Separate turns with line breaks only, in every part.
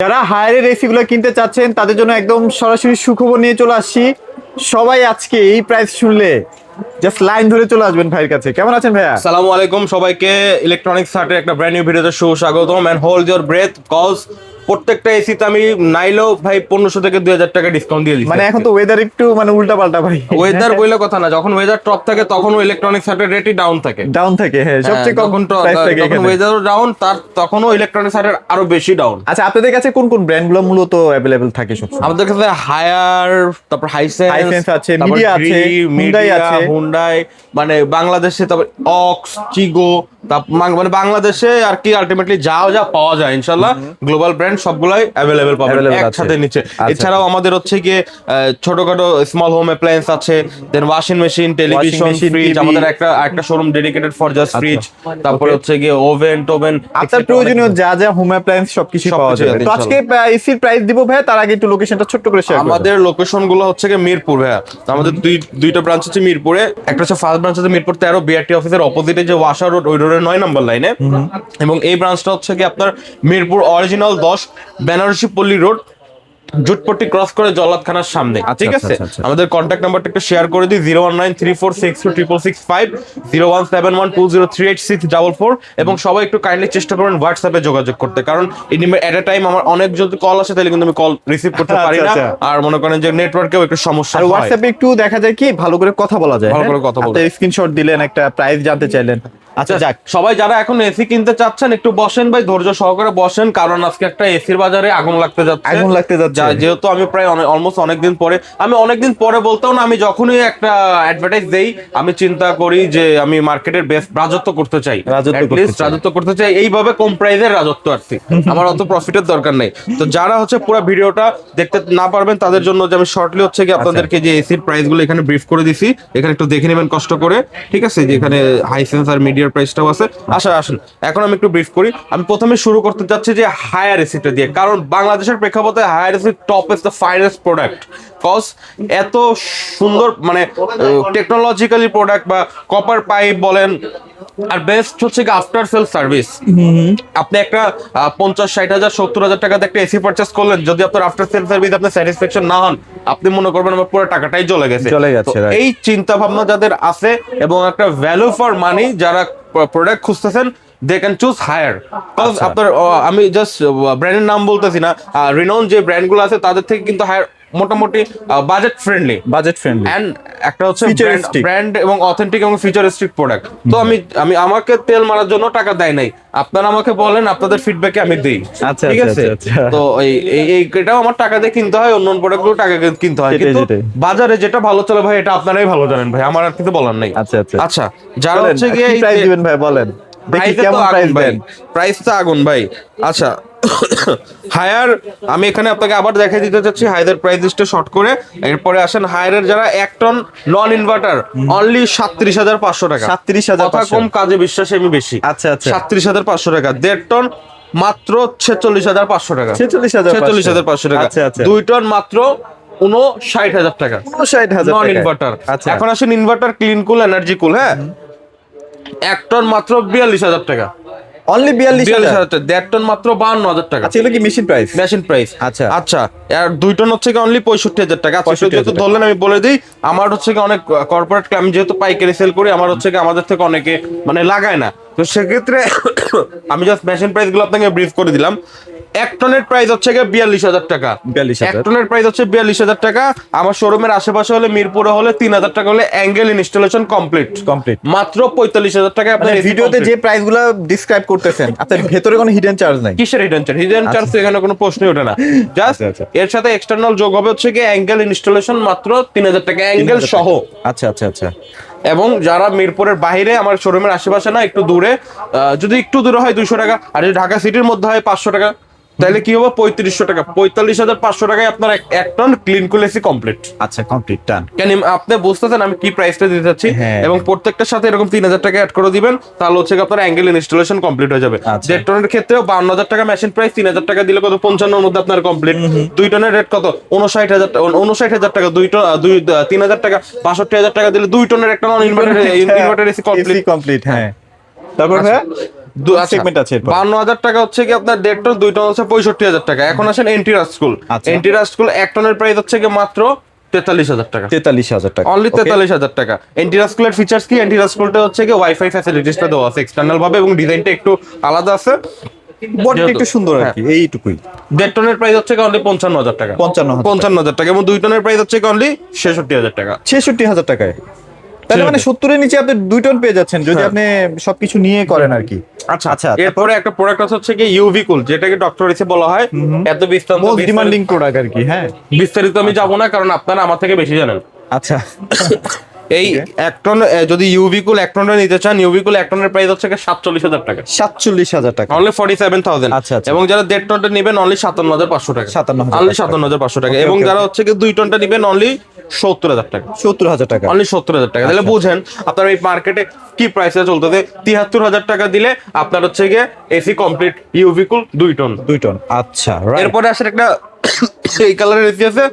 যারা হায়ারের এসি গুলো কিনতে চাচ্ছেন তাদের জন্য একদম সরাসরি সুখবর নিয়ে চলে আসছি। সবাই আজকে এই প্রাইস শুনলে জাস্ট লাইন ধরে চলে আসবেন ভাইয়ের কাছে। কেমন আছেন ভাইয়া?
আসসালামু আলাইকুম সবাইকে, ইলেকট্রনিক্স হার্টের একটা ব্র্যান্ড নিউ ভিডিওতে সুস্বাগতম and hold your breath cause প্রত্যেকটা এসিতে আমি নাইলেও ভাই 1500 থেকে 2000 টাকা ডিসকাউন্ট দিয়ে দিচ্ছি।
মানে এখন তো ওয়েদার একটু উল্টা পাল্টা ভাই।
ওয়েদার বইলে কথা না, যখন ওয়েদার টপ থাকে তখন ইলেকট্রনিক্স হার্টের রেটই ডাউন থাকে।
ডাউন থাকে, হ্যাঁ সবচেয়ে কম প্রাইস থাকে
যখন
এখানে।
ওয়েদারও ডাউন তখনও ইলেকট্রনিক্স হার্টের আরো বেশি ডাউন।
আচ্ছা, আপনাদের কাছে কোন কোন ব্র্যান্ড গুলো মূলত अवेलेबल থাকে সবসময়?
আমাদের কাছে হায়ার, তারপর
হাইসেন্স আছে, মিডিয়া আছে, হুন্ডাই আছে।
হুন্ডাই মানে বাংলাদেশে, তারপর অক্স, চিগো, মানে বাংলাদেশে আর কি আলটিমেটলি যা পাওয়া যায় ইনশাআল্লাহ গ্লোবাল ব্র্যান্ড সবগুলাই অ্যাভেলেবেল পাবেন একসাথে নিচে। এছাড়াও আমাদের হচ্ছে গিয়ে ছোটখাটো স্মল হোম অ্যাপ্লায়েন্স আছে, দেন ওয়াশিং মেশিন, টেলিভিশন, ফ্রিজ। আমাদের একটা showroom dedicated for just fridge. তারপর হচ্ছে গিয়ে ওভেন টোভেন,
আপনার প্রয়োজনীয় যা হোম অ্যাপ্লায়েন্স সবকিছু পাওয়া যাবে। তো আজকে এসির প্রাইস দিব ভাই, তার আগে একটু লোকেশনটা ছোট্ট করে শেয়ার করুন।
আমাদের লোকেশন গুলো হচ্ছে গিয়ে মিরপুর ভাইয়া। আমাদের দুইটা ব্রাঞ্চ আছে মিরপুরে। একটা হচ্ছে ফার্স্ট ব্রাঞ্চ আছে মিরপুর 13 বিআরটি অফিসের অপোজিটে যে ওয়াশা রোড, ওই রোডের 9 নম্বর লাইনে। এবং এই ব্রাঞ্চটা হচ্ছে কি আপনার মিরপুর অরিজিনাল 10 বেনারসি পল্লী রোড, জুটপট্টি ক্রস করে জল্লাদখানার সামনে। ঠিক আছে, আমাদের কন্ট্যাক্ট নাম্বারটা একটু শেয়ার করে দিই, 01934626665, 01712038644। এবং সবাই একটু কাইন্ডলি চেষ্টা করুন হোয়াটসঅ্যাপে যোগাযোগ করতে, কারণ এট এ টাইম আমার অনেক যদি কল আসে তাহলে কিন্তু আমি কল রিসিভ করতে পারি না। আর মনে করেন যে নেটওয়ার্কেও একটু সমস্যা হয়।
হোয়াটসঅ্যাপে একটু দেখা যায় কি ভালো করে কথা বলা যায়,
ভালো করে কথা বলা
যায়। স্ক্রিনশট দিলেন, একটা প্রাইস জানতে চাইলেন। আচ্ছা যাক,
সবাই যারা এখন এসি কিনতে চাচ্ছেন একটু বসেন ভাই, ধৈর্য সহকারে বসেন, কারণ আজকে একটা এসির বাজারে আগুন লাগতে যাচ্ছে। যেহেতু আমি প্রায় অলমোস্ট অনেকদিন পরে বলতেও না, আমি যখনই একটা অ্যাডভার্টাইজ দেই আমি চিন্তা করি যে আমি মার্কেটের বেস্ট রাজত্ব করতে চাই, এইভাবে কম প্রাইসের রাজত্ব আর কি। আমার অত প্রফিটের দরকার নেই। তো যারা হচ্ছে পুরো ভিডিওটা দেখতে না পারবেন তাদের জন্য যে আমি শর্টলি হচ্ছে কি আপনাদেরকে যে এসির প্রাইস গুলো এখানে ব্রিফ করে দিছি, এখানে একটু দেখে নেবেন কষ্ট করে। ঠিক আছে, যে এখানে হাইসেন্স আর মিডিয়ার প্রাইসটাও আছে। আসুন এখন আমি একটু ব্রিফ করি। আমি প্রথমে শুরু করতে যাচ্ছি যে হায়ার এসিটা দিয়ে, কারণ বাংলাদেশের প্রেক্ষাপটে Haier AC top is the finest product. Cause এত সুন্দর মানে টেকনোলজিক্যালি প্রোডাক্ট, বা কপার পাইপ বলেন, আর বেস্ট হচ্ছে কি আফটার সেল সার্ভিস। আপনি একটা 50-60 হাজার 70 হাজার টাকাতে একটা এসি পারচেস করলেন, যদি আপনার আফটার সেল সার্ভিস আপনি স্যাটিসফ্যাকশন না হন, আপনি মনে করবেন আমার পুরো টাকাটাই চলে গেছে। এই চিন্তা ভাবনা যাদের আছে এবং একটা ভ্যালু ফর মানি যারা প্রোডাক্ট খুঁজতেছেন, they can choose Haier. Cause আপনার আমি জাস্ট ব্র্যান্ডের নাম বলতেছি না, রিনাউন যে ব্র্যান্ডগুলো আছে তাদের থেকে কিন্তু হায়ার মোটামুটি বাজেট ফ্রেন্ডলি এন্ড একটা হচ্ছে ব্র্যান্ড এবং অথেন্টিক এবং ফিচারিস্টিক প্রোডাক্ট। তো আমি আমাকে তেল মারার জন্য টাকা দেয় নাই, আপনারা আমাকে বলেন, আপনাদের ফিডব্যাকে আমি দিই। ঠিক আছে, তো এটাও আমার টাকা দিয়ে কিনতে হয়, অন্য প্রোডাক্ট গুলো টাকা কিনতে হয়, কিন্তু বাজারে যেটা ভালো চলে ভাই এটা আপনারাই ভালো জানেন ভাই, আমার আর কিছু বলার নাই। আচ্ছা, যারা হচ্ছে গিয়ে
প্রাইস দিবেন ভাই বলেন, দেখি কেমন প্রাইস দেন।
প্রাইস তো আগুন ভাই। আচ্ছা, হায়ার আমি এখানে আপনাকে আবার দেখাই দিতে চাচ্ছি হায়ারের প্রাইস লিস্টে শর্ট করে। এরপরে আসেন হায়ারের যারা 1 টন নন ইনভার্টার অনলি 37,500 টাকা।
37,500
কথা কম, কাজে বিশ্বাসে আমি বেশি।
আচ্ছা
37,500 টাকা। 1.5 টন মাত্র 46,500 টাকা। 46,500 টাকা। 2 টন মাত্র 59,000 টাকা।
59,000
নন ইনভার্টার। এখন আসেন ইনভার্টার ক্লিন কুল এনার্জি কুল। হ্যাঁ, 1 টন মাত্র 42,000 টাকা।
অনলি 42,000
টাকা। 1.5 টন মাত্র 52,000 টাকা।
আচ্ছা, এগুলো কি মেশিন প্রাইস?
আচ্ছা, আর 2 টন হচ্ছে কি অনলি 65,000 টাকা। যেহেতু ধরলেন আমি বলে দিই, আমার হচ্ছে কি অনেক কর্পোরেট, আমি যেহেতু পাইকারি সেল করি, আমার হচ্ছে কি আমাদের থেকে অনেকে মানে লাগায় না, তো সেক্ষেত্রে আমি জাস্ট মেশিন প্রাইস গুলো আপনাকে ব্রিফ করে দিলাম। 1 টনের প্রাইস হচ্ছে 42,000 টাকা। 1 টনের প্রাইস হচ্ছে 42,000 টাকা। আমার শোরুমের আশেপাশে হলে, মিরপুরে হলে 3,000 টাকা হলে অ্যাঙ্গেল ইনস্টলেশন কমপ্লিট মাত্র 45,000 টাকা। আপনি
ভিডিওতে যে প্রাইসগুলো ডিসক্রাইব করতেছেন, আপনার ভেতরে কোনো হিডেন চার্জ নাই?
কিসের হিডেন চার্জ? হিডেন চার্জ এখানে কোনো প্রশ্নই ওঠে না। জাস্ট এর সাথে এক্সটার্নাল যোগ হবে হচ্ছে কি অ্যাঙ্গেল ইনস্টলেশন মাত্র 3,000 টাকা, অ্যাঙ্গেল সহ।
আচ্ছা।
এবং যারা মিরপুরের বাইরে, আমার শোরুমের আশেপাশে না, একটু দূরে, যদি একটু দূরে হয় 200 টাকা, আর যদি ঢাকা সিটির মধ্যে হয় 500 টাকা, তাহলে কি হবে 3500 টাকা। 45,500 টাকায় আপনার 1 ton clean cool AC complete.
আচ্ছা, কমপ্লিট টান।
কেন আপনি বুঝতেছেন আমি কি প্রাইসটা দিতে চাচ্ছি? এবং প্রত্যেকটার সাথে এরকম 3,000 টাকা অ্যাড করে দিবেন, তাহলে হচ্ছে আপনার অ্যাঙ্গেল ইনস্টলেশন কমপ্লিট হয়ে যাবে। 1.5 টনের ক্ষেত্রেও 52,000 টাকা মেশিন প্রাইস, 3,000 টাকা দিলে কত 55 মধ্যে আপনার কমপ্লিট। 2 টনের রেট কত 59,000 টাকা। 3,000 টাকা 62,000 টাকা দিলে 2 টনের একটা নন ইনভার্টার এসি কমপ্লিট।
হ্যাঁ, তারপর সেগমেন্ট আছে
52,000 টাকা হচ্ছে কি আপনার 1.5 টন, 2 টন হচ্ছে 65,000 টাকা। এখন আসেন এন্টিরা স্কুল। এন্টিরা স্কুল 1 টনের প্রাইস হচ্ছে কি মাত্র 43,000 টাকা।
43,000 টাকা,
অনলি 43,000 টাকা। এন্টিরা স্কুলের ফিচার্স কি? এন্টিরা স্কুলটা হচ্ছে কি ওয়াইফাই ফ্যাসিলিটিসটা দেওয়া আছে এক্সটার্নাল ভাবে এবং ডিজাইনটা একটু আলাদা আছে,
বডিটা একটু সুন্দর আর কি, এইটুকুই।
1.5 টনের প্রাইস হচ্ছে কি অনলি 55,000 টাকা। 55,000 টাকা এবং 2 টনের প্রাইস হচ্ছে কি অনলি 66,000 টাকা।
66,000 টাকায়, তাহলে মানে 70 এর নিচে আপনি 2 টন পেয়ে যাচ্ছেন যদি আপনি সবকিছু নিয়ে করেন আর কি।
আচ্ছা আচ্ছা, এরপরে একটা প্রোডাক্ট আছে হচ্ছে কি ইউভি কুল, যেটাকে ডক্টর এসে বলা হয়। এত বিস্তারিত
মোস্ট ডিমান্ডিং প্রোডাক্ট আর কি। হ্যাঁ,
বিস্তারিত আমি যাব না, কারণ আপনারা আমার থেকে বেশি জানেন।
আচ্ছা,
এই 1 টন যদি ইউভি কুল 1 টনের নিতে চান, ইউভি কুল 1 টনের প্রাইস হচ্ছে 47,000 টাকা।
47,000 টাকা,
অনলি 47,000।
আচ্ছা আচ্ছা।
এবং যারা 1.5 টনটা নেবেন অনলি 57,500 টাকা।
57,000,
অনলি 57,500 টাকা। এবং যারা হচ্ছে কি 2 টনটা নেবেন অনলি 70,000 টাকা।
70,000 টাকা,
অনলি 70,000 টাকা। তাহলে বুঝেন আপনার এই মার্কেটে কি প্রাইসে চলতেছে। 73,000 টাকা দিলে আপনার হচ্ছে গিয়ে এসি কমপ্লিট ইউভি কুল 2 টন।
2 টন, আচ্ছা।
এরপরে আসলে একটা এই কালারের এসি আছে,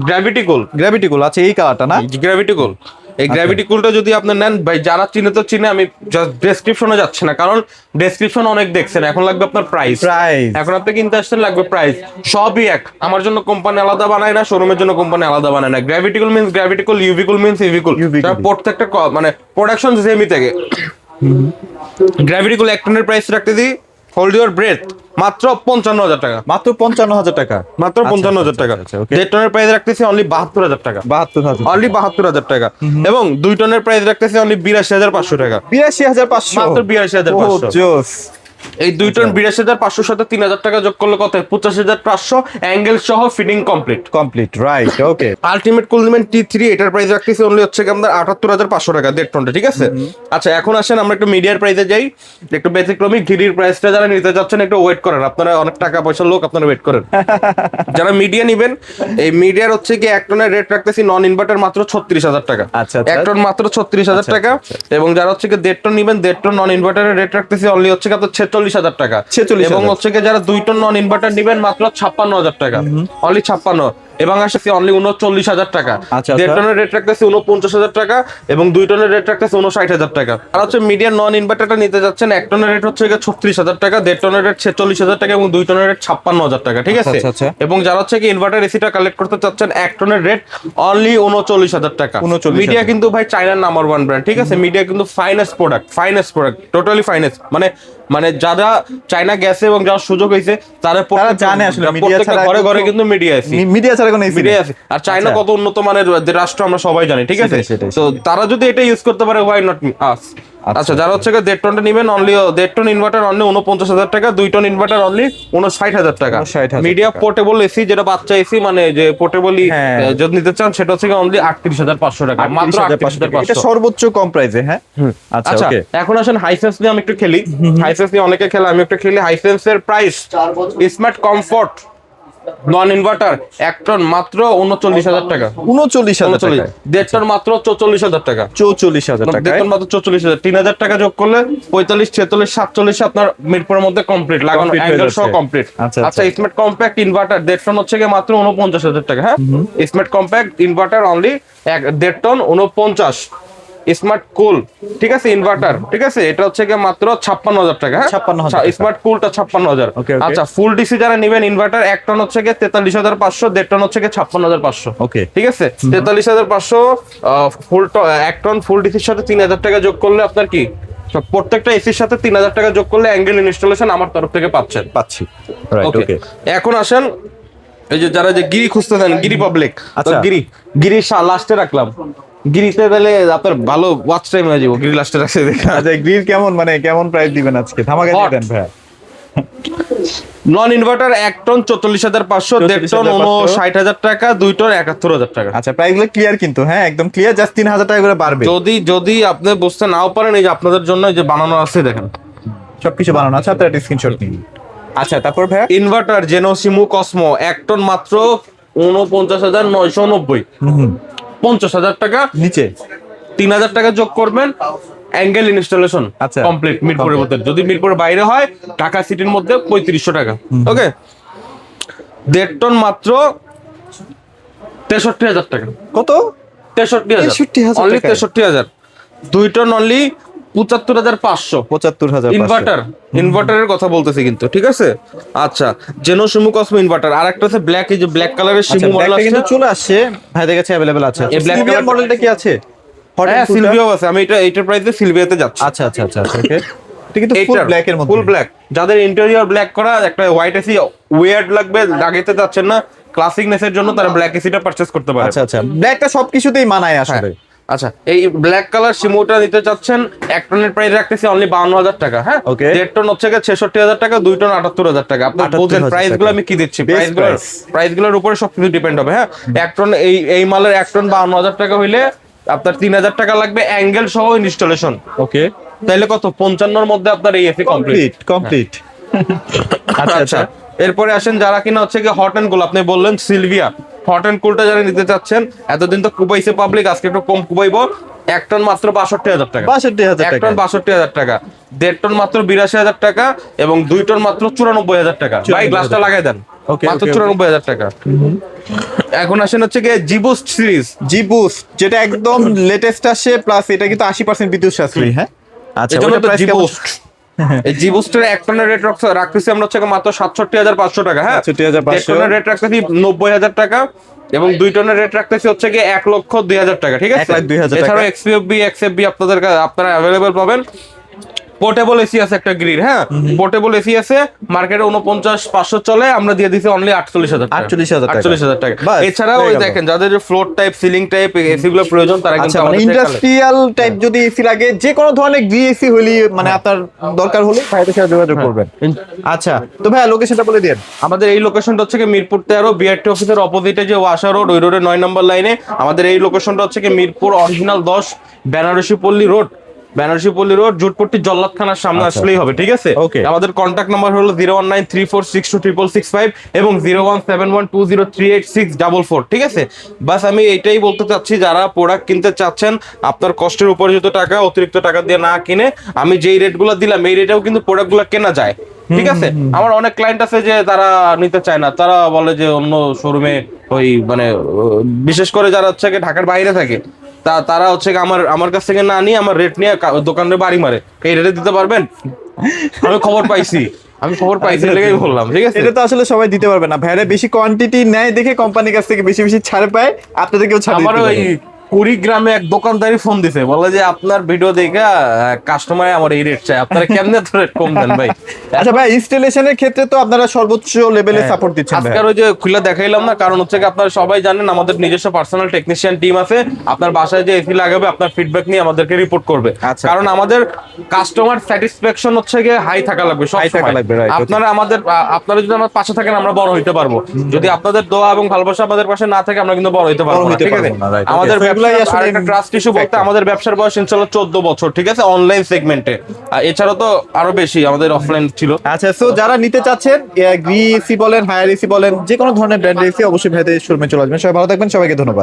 গ্র্যাভিটি কুল।
গ্র্যাভিটি কুল, আচ্ছা, এই কালারটা না?
গ্র্যাভিটি কুল। এই গ্র্যাভিটি কুলটা যদি আপনি নেন ভাই, যারা চিনে তো চিনে, আমি জাস্ট ডেসক্রিপশনে যাচ্ছি না, কারণ ডেসক্রিপশন অনেক দেখছেন। এখন লাগবে আপনার প্রাইস। এখন আপনি কিনতে আসছেন, লাগবে প্রাইস। সবই এক। আমার জন্য কোম্পানি আলাদা বানায় না, শোরুমের জন্য কোম্পানি আলাদা বানায় না। গ্র্যাভিটি কুল মিন্স গ্র্যাভিটি কুল, ইউভি কুল মিন্স ইউভি কুল। প্রত্যেকটা মানে প্রোডাকশন সেমই থাকে। গ্র্যাভিটি কুল 1 টনের প্রাইস রাখতে দিই, হোল্ড ইউর ব্রেথ, মাত্র 55,000 টাকা।
মাত্র 55,000 টাকা,
মাত্র 55,000 টাকা। 1.5 টনের প্রাইস রাখতেছি অনলি 72,000 টাকা।
72,000,
অনলি 72,000 টাকা। এবং 2 টনের প্রাইস রাখতেছি অনলি 82,500 টাকা।
82,500,
মাত্র 82,500।
জোস।
এই 2 টন 82,500 সাথে 3,000 টাকা যোগ করলে কত হয়? 85,500, অ্যাঙ্গেল সহ ফিটিং কমপ্লিট,
রাইট, ওকে।
আলটিমেট কুল নেবেন T3, এটার প্রাইস রাখতেছি অনলি হচ্ছে কি আপনার 78,500 টাকা 1.5 টনটা, ঠিক আছে? আচ্ছা, এখন আসেন আমরা একটু মিডিয়ার প্রাইসে যাই। একটু ব্যতিক্রমী গিরির প্রাইসটা যারা নিতে যাচ্ছেন একটু ওয়েট করেন, আপনারা অনেক টাকা পয়সার লোক, আপনারা ওয়েট করেন। যারা মিডিয়া নেবেন, এই মিডিয়ার হচ্ছে কি 1 টনের রেট রাখতেছি নন ইনভার্টার মাত্র 36,000 টাকা।
আচ্ছা,
1 টন মাত্র 36,000 টাকা। এবং যারা হচ্ছে কি 1.5 টন নেবেন, 1.5 টন নন ইনভার্টারের রেট রাখতেছি অনলি হচ্ছে কি আপনার 46,000 টাকা। এবং হচ্ছে কি যারা 2 টন নন ইনভার্টার নেবেন মাত্র 56,000 টাকা, অনলি 56। এবং আসছে অনলি 39,000 টাকা। 1.5 টনের রেট রাখতেছি 49,000 টাকা এবং 2 টনের রেট রাখতেছি 59,000 টাকা। আর হচ্ছে মিডিয়াম নন ইনভার্টারটা নিতে যাচ্ছেন, 1 টনের রেট হচ্ছে 36,000 টাকা, 1.5 টনের রেট 46,000 টাকা এবং 2 টনের রেট 56,000 টাকা, ঠিক আছে? এবং যারা হচ্ছে কি ইনভার্টার এসিটা কালেক্ট করতে চাচ্ছেন, 1 টনের রেট অনলি 39,000 টাকা। মিডিয়া কিন্তু ভাই চায়নার নাম্বার 1 ব্র্যান্ড, ঠিক আছে? মিডিয়া কিন্তু ফাইনেস্ট প্রোডাক্ট, টোটালি ফাইনেস্ট। মানে যারা চায়না গেছে এবং যারা সুযোগ হয়েছে তারা
জানে আসলে
প্রত্যেকটা ঘরে ঘরে কিন্তু মিডিয়া ছাড়া কোনো মিডিয়া আছে। আর চায়না কত উন্নত মানের রাষ্ট্র আমরা সবাই জানি, ঠিক আছে? তো তারা যদি এটা ইউজ করতে পারে, হোয়াই নট আস? আচ্ছা, যারা হচ্ছে 1.5 টনটা নেবেন অনলি 1.5 টন ইনভার্টার অনলি 49,000 টাকা, 2 টন ইনভার্টার অনলি 59,000 টাকা। মিডিয়া পোর্টেবল এসি, যেটা বাচ্চা এসি, মানে যে পোর্টেবলি যদি নিতে চান, সেটা হচ্ছে অনলি 38,500 টাকা, মাত্র 38,500। এটা
সর্বোচ্চ কম প্রাইসে। হ্যাঁ, আচ্ছা, ওকে।
এখন আসেন হাইসেন্স নিয়ে আমি একটু খেলি। হাইসেন্স নিয়ে অনেকে খেলে, আমি একটু খেলি। হাইসেন্সের price smart comfort non inverter 1 ton মাত্র 39,000 টাকা।
39,000 টাকা।
1.5 টন মাত্র 44,000 টাকা।
44,000 টাকা।
1.5 টন মাত্র 44,000। 3,000 টাকা যোগ করলে 45, 46, 47 আপনার মিরপুরের মধ্যে কমপ্লিট, লাগানো অ্যাঙ্গেল সহ কমপ্লিট। আচ্ছা, স্মার্ট কম্প্যাক্ট ইনভার্টার 1.5 টন হচ্ছে মাত্র 49,000 টাকা। হ্যাঁ, smart compact inverter only 1.5 ton 49। Smart cool, ঠিক আছে, ইনভার্টার, ঠিক আছে, এটা হচ্ছে কি মাত্র 56,000 টাকা। হ্যাঁ,
56,000।
স্মার্ট কুলটা 56,000। আচ্ছা, ফুল ডিসি যারা নেবেন ইনভার্টার 1 টন হচ্ছে 43,500, 1.5 টন হচ্ছে 56,500। ওকে, ঠিক আছে, 43,500 ফুল 1 টন ফুল ডিসির সাথে 3,000 টাকা যোগ করলে আপনার কি প্রত্যেকটা এসির সাথে 3,000 টাকা যোগ করলে অ্যাঙ্গেল ইনস্টলেশন আমার তরফ থেকে পাচ্ছি। ওকে, এখন আসেন এই যে যারা যে গিরি খুঁজতেছেন, গিরি পাবলিক, গিরি লাস্টে রাখলাম। গিরিতে তাহলে আপনার ভালো ওয়াচ টাইম হয়ে যাবো। গিরি লাস্টে রাখছে দেখা।
আচ্ছা, গির কেমন প্রাইস দিবেন আজকে? ধামাকা দিয়ে দেন ভাই।
নন ইনভার্টার 1 টন 44,500, 1.5 টন 59,000 টাকা, 2 টন 71,000 টাকা।
আচ্ছা, প্রাইসগুলো ক্লিয়ার কিন্তু? হ্যাঁ, একদম ক্লিয়ার, জাস্ট 3,000 টাকা করে বাড়বে।
যদি আপনি বুঝতে নাও পারেন, এই যে আপনাদের জন্য যে বানানো আছে, দেখেন
সবকিছু বানানো আছে, আপনারা স্ক্রিনশট নিন। আচ্ছা, তারপর ভাই
ইনভার্টার জেনোসিমু কসমো 1 টন মাত্র 49,990। 50,000 টাকা নিচে 3,000 টাকা যোগ করবেন, অ্যাঙ্গেল ইনস্টলেশন কমপ্লিট মিরপুরের মধ্যে। যদি মিরপুরের বাইরে হয়, ঢাকা সিটির মধ্যে 3500 টাকা। ওকে, 1.5 টন মাত্র 63,000 টাকা।
কত?
63,000, অনলি 63,000। 2 ton only 75,500।
75,000
ইনভার্টারের কথা বলতেছি কিন্তু, ঠিক আছে। আচ্ছা, জেনো শিমু কসমো ইনভার্টার। আর একটা আছে ব্ল্যাক, এই যে ব্ল্যাক কালারের শিমু মডেল আছে,
কিন্তু চলে আসছে ভাইদের কাছে अवेलेबल আছে।
এই ব্ল্যাক
সিলভিয়ার মডেলটা কি আছে?
হ্যাঁ, সিলভিয়াও আছে। আমি এইটার প্রাইসে সিলভিয়াতে যাচ্ছি।
আচ্ছা আচ্ছা আচ্ছা ওকে। এটা কিন্তু ফুল ব্ল্যাক এর মধ্যে,
ফুল ব্ল্যাক। যাদের ইন্টেরিয়র ব্ল্যাক করা, একটা হোয়াইট এসি ওয়ার্ড লাগবে, লাগাইতে যাচ্ছেন না, ক্লাসিকনেসের জন্য তারা ব্ল্যাক এসিটা পারচেজ করতে পারে।
আচ্ছা আচ্ছা, ব্ল্যাকটা সবকিছুতেই মানায় আসলে।
আচ্ছা, এই ব্ল্যাক কালার শিমুটা নিতে চাচ্ছেন, 1 টনের প্রাইস রাখতেছি অনলি 52,000 টাকা। হ্যাঁ, 1.5 টন হচ্ছে 66,000 টাকা, 2 টন 78,000 টাকা। আপনার বোঝেন প্রাইস গুলো আমি কি দিচ্ছি, প্রাইস গুলোর উপরে সবকিছু ডিপেন্ড হবে। হ্যাঁ, 1 টন এই মালের 1 টন 52,000 টাকা হইলে আপনার 3,000 টাকা লাগবে অ্যাঙ্গেল সহ ইনস্টলেশন।
ওকে,
তাইলে কত? 55 এর মধ্যে আপনার এই এসি কমপ্লিট। আচ্ছা, এরপরে আসেন যারা কিনা হচ্ছে কি হট এন্ড কুল, আপনি বললেন সিলভিয়া, হট এন্ড কুলটা যারা নিতে চাচ্ছেন, এতদিন তো কুবাইছে পাবলিক, আজকে একটু কম কুবাইবো। 1 টন মাত্র 62,000 টাকা।
62,000
1 টন 62,000 টাকা, 1.5 টন মাত্র 82,000 টাকা, এবং 2 টন মাত্র 94,000 টাকা। ভাই গ্লাসটা লাগাই দেন, মাত্র 94,000 টাকা। এখন আসেন হচ্ছে কি জিবুস্ট সিরিজ,
জিবুস্ট যেটা একদম লেটেস্ট আসে, প্লাস এটা কিন্তু 80% বিদ্যুৎ সাশ্রয়ী। হ্যাঁ, আচ্ছা,
এজন্য
ওটা
তো
প্রাইস
জিবুস্ট। এই জিবুস্টের 1 টনের রেট রাখতেছি আমরা হচ্ছে মাত্র 67,500 টাকা। হ্যাঁ,
67,500
1 টনের রেট রাখতেছি 90,000 টাকা, এবং 2 টনের রেট রাখতেছি হচ্ছে কি 1,02,000 টাকা। ঠিক আছে,
1,02,000 টাকা।
এছাড়াও এক্সপিএফবি, এক্সএফবি আপনারা অ্যাভেলেবল পাবেন। পোর্টেবল এসি আছে একটা গ্রিড। হ্যাঁ, পোর্টেবল এসি আছে, মার্কেটে 49,500 চলে, আমরা দিয়ে দিছি অনলি 48,000 টাকা। এছাড়াও ওই দেখেন যাদের floor type, ceiling type AC গুলো প্রয়োজন, তারা কিন্তু আমাদের
ইন্ডাস্ট্রিয়াল টাইপ যদি এসি লাগে, যে কোনো ধরনের গ্রি এসি হলি মানে আপনার দরকার হলে ভাইদের সাথে যোগাযোগ করবেন। আচ্ছা, তো ভাই লোকেশনটা বলে দেন।
আমাদের এই লোকেশনটা হচ্ছে কি মিরপুর 13 বিআরটি অফিসের অপোজিটে যে ওয়াসা রোড, ওই রোডের 9 নম্বর লাইনে আমাদের এই লোকেশনটা হচ্ছে কি মিরপুর অরিজিনাল 10 বেনারসি পল্লী রোড জুটপট্টি জল্লাদ থানার সামনে আসলেই হবে। ঠিক আছে, আমাদের কন্ট্যাক্ট নাম্বার হলো 01934626665 এবং 01712038644। ঠিক আছে, বাস আমি এইটাই বলতে চাচ্ছি, যারা প্রোডাক্ট কিনতে চাচ্ছেন, আপনার কষ্টের উপার্জিত টাকা অতিরিক্ত টাকা দিয়ে না কিনে, আমি যেই রেটগুলো দিলাম এই রেটেও কিন্তু প্রোডাক্টগুলো কেনা যায়। ঠিক আছে, আমার অনেক ক্লায়েন্ট আছে যে তারা নিতে চায় না, তারা বলে যে অন্য শোরুমে, ওই মানে বিশেষ করে যারা হচ্ছে ঢাকার বাইরে থাকে, তারা হচ্ছে আমার কাছ থেকে না নিয়ে আমার রেট নিয়ে দোকানে বাড়ি মারে, এই রেটে দিতে পারবেন? আমি খবর পাইছি লেগেই বললাম। ঠিক আছে,
এটা তো আসলে সবাই দিতে পারবে না, ভাইরা বেশি কোয়ান্টিটি নেয় দেখে কোম্পানির কাছ থেকে বেশি বেশি ছাড় পায়, আপনাদেরকেও ছাড় দিতে
আমার ওই কুড়িগ্রামে এক দোকানদারি ফোন দিছে, বলে যে আপনার ভিডিও দেখে কাস্টমার আমার এই রেট চাই, আপনারা কেমনে এত রেট কম দেন ভাই?
আচ্ছা ভাই, ইনস্টলেশনের ক্ষেত্রে তো আপনারা সর্বোচ্চ লেভেলে সাপোর্ট দিচ্ছেন।
আজকে ওই যে খুলে দেখাইলাম না, কারণ হচ্ছে কি আপনারা সবাই জানেন আমাদের নিজস্ব পার্সোনাল টেকনিশিয়ান টিম আছে, আপনার বাসায় যে এসি লাগাবে আপনার ফিডব্যাক নিয়ে আমাদেরকে রিপোর্ট করবে। কারণ আমাদের কাস্টমার স্যাটিসফ্যাকশন হচ্ছে গিয়ে হাই থাকা লাগবে, সব সময়। আপনারা যদি আমার পাশে থাকেন, আমরা বড় হইতে পারবো। যদি আপনাদের দোয়া এবং ভালোবাসা আমাদের পাশে না থাকে, আমরা কিন্তু বড় হইতে পারবো না। ঠিক আছে, আমাদের ট্রাস্ট ইস্যু বলতে আমাদের ব্যবসার বয়স ইনশাআল্লাহ 14 বছর। ঠিক আছে, অনলাইন সেগমেন্টে, এছাড়াও তো আরো বেশি আমাদের অফলাইন ছিল।
আচ্ছা, সো যারা নিতে চাচ্ছেন গ্রি এসি বলেন, হায়ার এসি বলেন, যে কোনো ধরনের ব্র্যান্ডের এসি, অবশ্যই ভাইদের শোরুমে চলে আসবেন। সবাই ভালো থাকবেন, সবাইকে ধন্যবাদ।